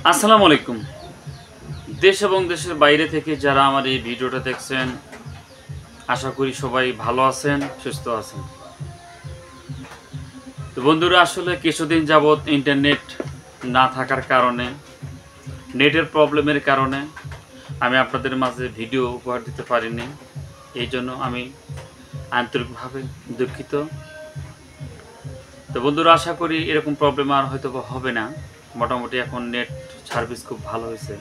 আসসালামু আলাইকুম। দেশ এবং দেশের বাইরে থেকে যারা আমার এই ভিডিওটা দেখছেন, আশা করি সবাই ভালো আছেন, সুস্থ আছেন। তো বন্ধুরা, আসলে কিছুদিন যাবৎ ইন্টারনেট না থাকার কারণে, নেটের প্রবলেমের কারণে আমি আপনাদের মাঝে ভিডিও উপহার দিতে পারিনি। এই জন্য আমি আন্তরিকভাবে দুঃখিত। তো বন্ধুরা, আশা করি এরকম প্রবলেম আর হয়তো হবে না। মোটামুটি এখন নেট সার্ভিস খুব ভালো হয়েছে।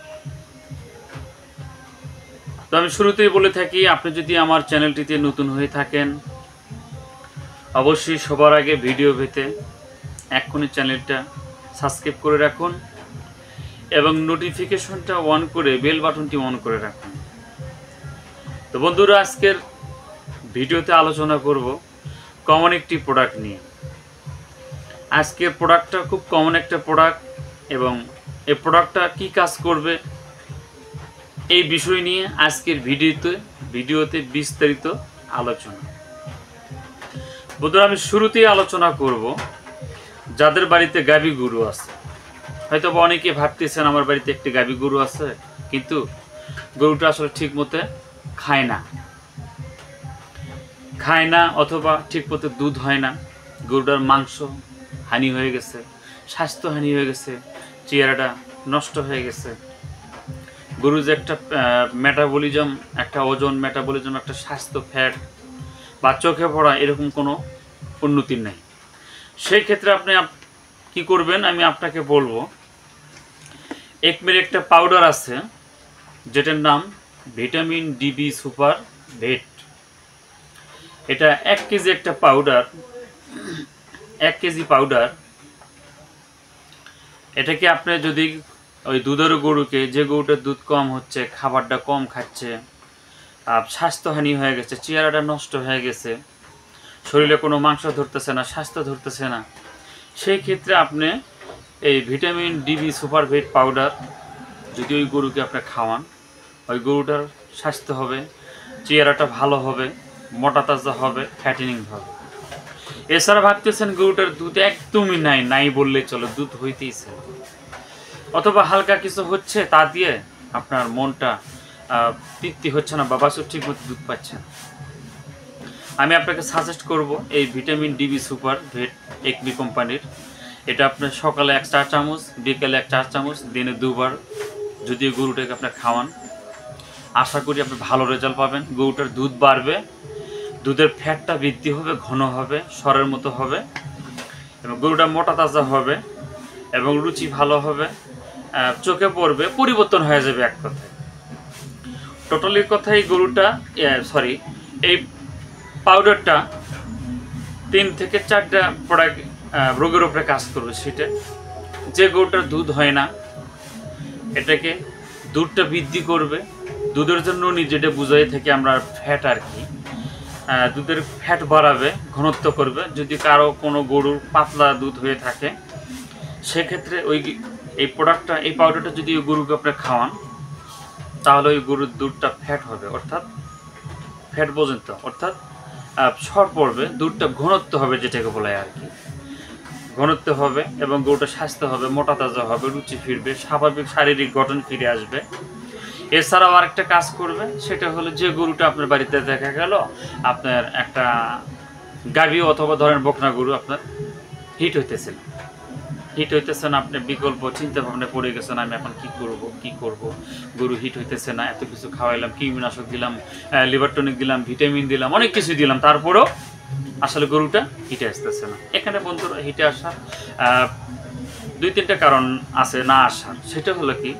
তো আমি শুরুতেই বলে থাকি, আপনি যদি আমার চ্যানেলটিতে নতুন হয়ে থাকেন, অবশ্যই সবার আগে ভিডিও পেতে এক্ষুনি চ্যানেলটা সাবস্ক্রাইব করে রাখুন এবং নোটিফিকেশনটা অন করে বেল বাটনটি অন করে রাখুন। তো বন্ধুরা, আজকের ভিডিওতে আলোচনা করব কমন একটি প্রোডাক্ট নিয়ে। আজকের প্রোডাক্টটা খুব কমন একটা প্রোডাক্ট এবং এই প্রোডাক্টটা কী কাজ করবে এই বিষয় নিয়ে আজকের ভিডিওতে বিস্তারিত আলোচনা। বন্ধুরা, আমি শুরুতেই আলোচনা করব যাদের বাড়িতে গাভী গরু আছে। হয়তো অনেকে ভাবতেছেন আমার বাড়িতে একটি গাভী গরু আছে, কিন্তু গরুটা আসলে ঠিক মতো খায় না অথবা ঠিক মতো দুধ হয় না, গরুটার মাংস হানি হয়ে গেছে, স্বাস্থ্য হানি হয়ে গেছে, চেহারাটা নষ্ট হয়ে গেছে, গরুর যে একটা মেটাবলিজম, একটা ওজন মেটাবলিজম, একটা স্বাস্থ্য ফ্যাট বা চোখে পড়া এরকম কোনো উন্নতি নেই। সেই ক্ষেত্রে আপনি কি করবেন আমি আপনাকে বলবো, একমের একটা পাউডার আছে যেটার নাম ভিটামিন ডিবি সুপার ভেট। এটা 1 কেজি একটা পাউডার, 1 কেজি পাউডার। এটাকে আপনি যদি ওই দুধের গরুকে, যে গরুটার দুধ কম হচ্ছে, খাবারটা কম খাচ্ছে, স্বাস্থ্যহানি হয়ে গেছে, চেহারাটা নষ্ট হয়ে গেছে, শরীরে কোনো মাংস ধরতেছে না, স্বাস্থ্য ধরতেছে না, সেই ক্ষেত্রে আপনি এই vitamin DB super vet powder যদি ওই গরুকে আপনি খাওয়ান, ওই গরুটার স্বাস্থ্য হবে, চেহারাটা ভালো হবে, মোটা তাজা হবে, ফ্যাটেনিং হবে। এছাড়া ভাবতেছেন গরুটার দুধ একদমই নাই বললেই চলো, দুধ হইতেইছে, অথবা হালকা কিছু হচ্ছে, তা দিয়ে আপনার মনটা তৃপ্তি হচ্ছে না বা বাছুর ঠিক মতো দুধ পাচ্ছে না, আমি আপনাকে সাজেস্ট করব এই ভিটামিন ডিবি সুপার ভেট একমি কোম্পানির। এটা আপনার সকালে 1 চা চামচ, বিকেলে 1 চা চামচ, দিনে 2 বার যদি গরুটাকে আপনি খাওয়ান, আশা করি আপনি ভালো রেজাল্ট পাবেন। গরুটার দুধ বাড়বে, দুধের ফ্যাটটা বৃদ্ধি হবে, ঘন হবে, সরের মতো হবে, এবং গরুটা মোটা তাজা হবে এবং রুচি ভালো হবে, চোখে পড়বে, পরিবর্তন হয়ে যাবে এক কথায়। টোটালি কথাই গরুটা এই পাউডারটা 3 থেকে 4টা প্রোডাক্ট রোগের উপরে কাজ করবে। সেটা যে গরুটার দুধ হয় না, এটাকে দুধটা বৃদ্ধি করবে, দুধের জন্য যেটা বুঝাই থাকি আমরা ফ্যাট আর কি, দুধের ফ্যাট বাড়াবে, ঘনত্ব করবে। যদি কারো কোনো গরুর পাতলা দুধ হয়ে থাকে, সেক্ষেত্রে এই প্রোডাক্টটা, এই পাউডারটা যদি ওই গরুকে আপনি খাওয়ান, তাহলে ওই গরুর দুধটা ফ্যাট হবে, অর্থাৎ ফ্যাট পর্যন্ত, অর্থাৎ সর পড়বে, দুধটা ঘনত্ব হবে, যেটাকে বলে আর কি, ঘনত্ব হবে এবং গরুটা স্বাস্থ্য হবে, মোটা তাজা হবে, রুচি ফিরবে, স্বাভাবিক শারীরিক গঠন ফিরে আসবে। এছাড়াও আরেকটা কাজ করবে, সেটা হলো যে গরুটা আপনার বাড়িতে দেখা গেল আপনার একটা গাভী অথবা ধরেন বকনা গরু আপনার হিট হইতেছে না, আপনি বিকল্প চিন্তা ভাবনা পড়ে গেছেন, আমি এখন কি করব, গরু হিট হইতেছে না, এত কিছু খাওয়াইলাম, কৃমিনাশক দিলাম, লিভার টনিক দিলাম, ভিটামিন দিলাম, অনেক কিছু দিলাম, তারপরেও আসলে গরুটা হিটে আসতেছে না। এখানে বন্ধুরা, হিটে আসার 2-3টা কারণ আছে না আসার। সেটা হলো কি,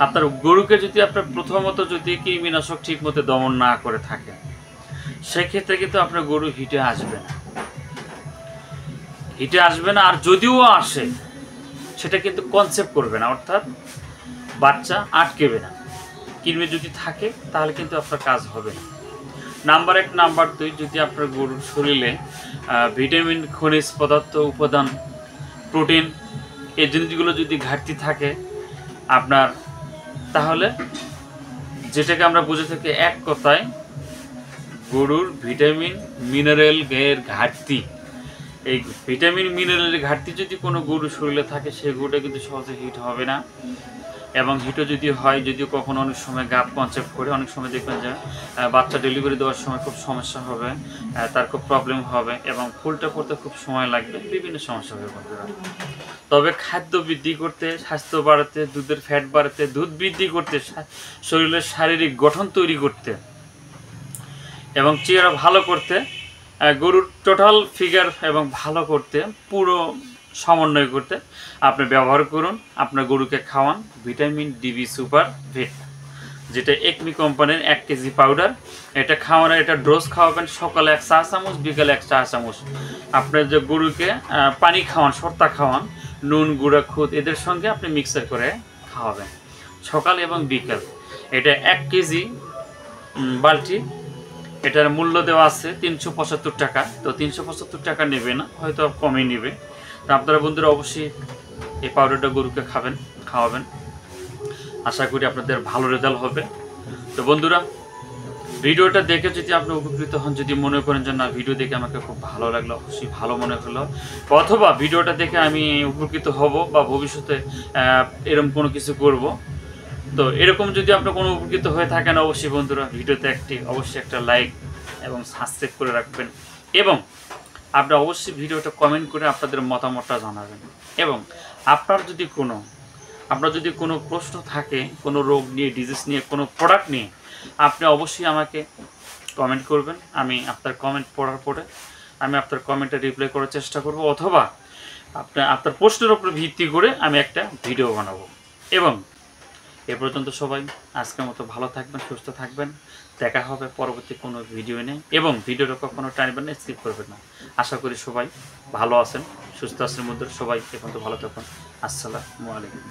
আপনার গরুকে যদি আপনার প্রথমত যদি কৃমিনাশক ঠিক মতো দমন না করে থাকে, সেক্ষেত্রে কিন্তু আপনার গরু হিটে আসবে না। আর যদিও আসে, সেটা কিন্তু কনসেপ্ট করবে না, অর্থাৎ বাচ্চা আটকেবে না। কৃমি যদি থাকে তাহলে কিন্তু আপনার কাজ হবে না। নাম্বার 1, নাম্বার 2, যদি আপনার গরুর শরীরে ভিটামিন, খনিজ পদার্থ, উপাদান, প্রোটিন, এই জিনিসগুলো যদি ঘাটতি থাকে আপনার, তাহলে যেটাকে আমরা বুঝে থাকি এক কথায় গরুর ভিটামিন মিনারেল এর ঘাটতি, এই ভিটামিন মিনারেলের ঘাটতি যদি কোনো গরু শরীরে থাকে সেই গরুটা কিন্তু সহজে হিট হবে না, এবং হিটও যদি হয়, যদিও কখনো অনেক সময় গাপ কনসেপ্ট করে, অনেক সময় দেখবেন যে বাচ্চা ডেলিভারি দেওয়ার সময় খুব সমস্যা হবে, তার খুব প্রবলেম হবে এবং ফুলটা পড়তে খুব সময় লাগবে, বিভিন্ন সমস্যা হবে বন্ধুরা। তবে খাদ্য বৃদ্ধি করতে, স্বাস্থ্য বাড়াতে, দুধের ফ্যাট বাড়াতে, দুধ বৃদ্ধি করতে, শরীরের শারীরিক গঠন তৈরি করতে এবং চেহারা ভালো করতে, গরুর টোটাল ফিগার এবং ভালো করতে, পুরো সমন্বয় করতে আপনি ব্যবহার করুন, আপনার গরুকে খাওয়ান ভিটামিন ডিবি সুপার ভেট, যেটা একমি কোম্পানির 1 কেজি পাউডার। এটা খাওয়ানোর, এটা ডোজ খাওয়াবেন সকালে 1 চা চামচ, বিকালে 1 চা চামচ। আপনার যে গরুকে পানি খাওয়ান, সর্তা খাওয়ান, নুন, গুঁড়া, খুদ এদের সঙ্গে আপনি মিক্সার করে খাওয়াবেন সকাল এবং বিকাল। এটা 1 কেজি বালতি, এটার মূল্য দেওয়া আছে 375 টাকা। তো 375 টাকা নেবে না, হয়তো কমই নেবে। তো আপনারা বন্ধুরা অবশ্যই এই পাউডারটা গরুকে খাওয়াবেন, আশা করি আপনাদের ভালো রেজাল্ট হবে। তো বন্ধুরা ভিডিওটা দেখে যদি আপনি উপকৃত হন, যদি মনে করেন যে না ভিডিও দেখে আমাকে খুব ভালো লাগলো, অবশ্যই ভালো মনে হলো, অথবা ভিডিওটা দেখে আমি উপকৃত হব বা ভবিষ্যতে এরকম কোনো কিছু করব, তো এরকম যদি আপনি কোনো উপকৃত হয়ে থাকেন, অবশ্যই বন্ধুরা ভিডিওতে অবশ্যই একটা লাইক এবং সাবস্ক্রাইব করে রাখবেন, এবং আপনি অবশ্যই ভিডিওটা কমেন্ট করে আপনাদের মতামতটা জানাবেন। এবং আপনার যদি কোনো প্রশ্ন থাকে, কোনো রোগ নিয়ে, ডিজিজ নিয়ে, কোনো প্রোডাক্ট নিয়ে, আপনি অবশ্যই আমাকে কমেন্ট করবেন। আমি আপনার কমেন্ট পড়ার পরে আমি আপনার কমেন্টে রিপ্লাই করার চেষ্টা করব, অথবা আপনার প্রশ্নের উপর ভিত্তি করে আমি একটা ভিডিও বানাবো। এবং এ পর্যন্ত সবাই আজকের মতো ভালো থাকবেন, সুস্থ থাকবেন। দেখা হবে পরবর্তী কোনো ভিডিও নিয়ে, এবং ভিডিওটা কখনো টানবেন না, স্কিপ করবেন না। আশা করি সবাই ভালো আছেন, সুস্থ আছেন বন্ধুরা। সবাই এ পর্যন্ত ভালো থাকুন। আসসালামু আলাইকুম।